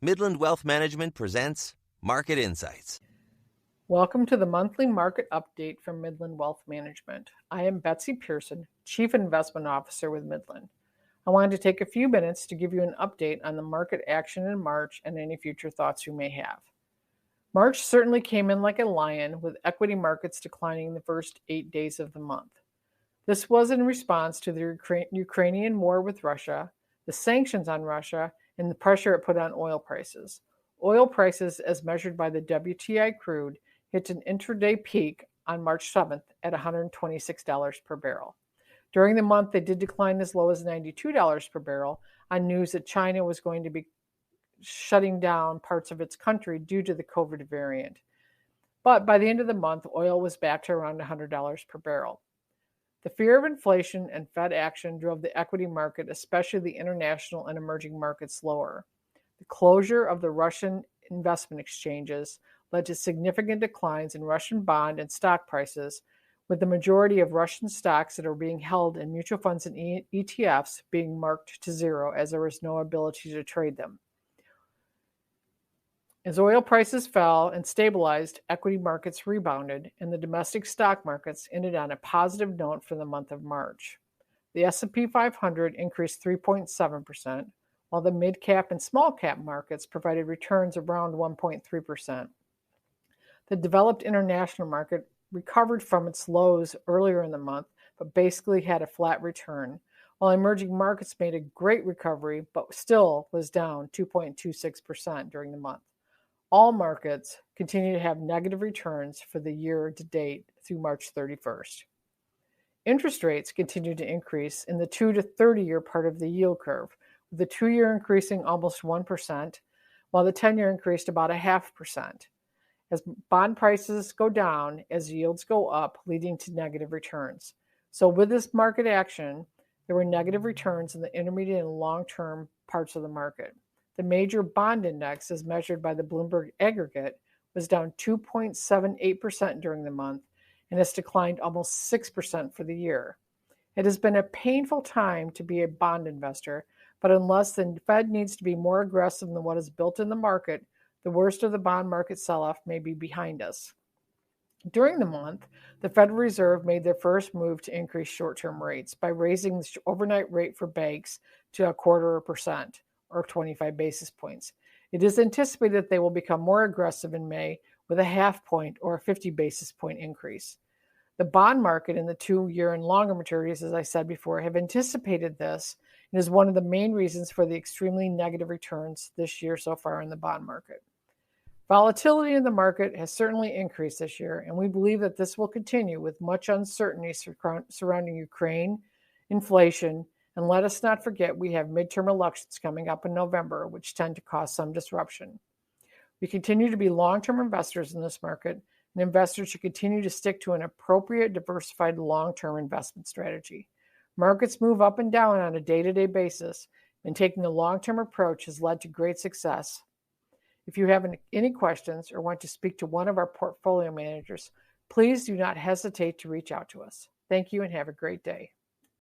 Midland Wealth Management presents Market Insights. Welcome to the monthly market update from Midland Wealth Management. I am Betsy Pearson, Chief Investment Officer with Midland. I wanted to take a few minutes to give you an update on the market action in March and any future thoughts you may have. March certainly came in like a lion, with equity markets declining the first 8 days of the month. This was in response to the Ukrainian war with Russia, the sanctions on Russia, and the pressure it put on oil prices. Oil prices, as measured by the WTI crude, hit an intraday peak on March 7th at $126 per barrel. During the month, they did decline as low as $92 per barrel on news that China was going to be shutting down parts of its country due to the COVID variant. But by the end of the month, oil was back to around $100 per barrel. The fear of inflation and Fed action drove the equity market, especially the international and emerging markets, lower. The closure of the Russian investment exchanges led to significant declines in Russian bond and stock prices, with the majority of Russian stocks that are being held in mutual funds and ETFs being marked to zero, as there was no ability to trade them. As oil prices fell and stabilized, equity markets rebounded, and the domestic stock markets ended on a positive note for the month of March. The S&P 500 increased 3.7%, while the mid-cap and small-cap markets provided returns around 1.3%. The developed international market recovered from its lows earlier in the month, but basically had a flat return, while emerging markets made a great recovery, but still was down 2.26% during the month. All markets continue to have negative returns for the year to date through March 31st. Interest rates continue to increase in the 2 to 30-year part of the yield curve, with the 2-year increasing almost 1%, while the 10-year increased about 0.5%. As bond prices go down, as yields go up, leading to negative returns. So with this market action, there were negative returns in the intermediate and long-term parts of the market. The major bond index, as measured by the Bloomberg aggregate, was down 2.78% during the month and has declined almost 6% for the year. It has been a painful time to be a bond investor, but unless the Fed needs to be more aggressive than what is built in the market, the worst of the bond market sell-off may be behind us. During the month, the Federal Reserve made their first move to increase short-term rates by raising the overnight rate for banks to 0.25%, or 25 basis points. It is anticipated that they will become more aggressive in May with a 0.5 point or a 50 basis point increase. The bond market in the 2-year and longer maturities, as I said before, have anticipated this and is one of the main reasons for the extremely negative returns this year so far in the bond market. Volatility in the market has certainly increased this year, and we believe that this will continue with much uncertainty surrounding Ukraine, inflation, and let us not forget we have midterm elections coming up in November, which tend to cause some disruption. We continue to be long-term investors in this market, and investors should continue to stick to an appropriate, diversified, long-term investment strategy. Markets move up and down on a day-to-day basis, and taking a long-term approach has led to great success. If you have any questions or want to speak to one of our portfolio managers, please do not hesitate to reach out to us. Thank you and have a great day.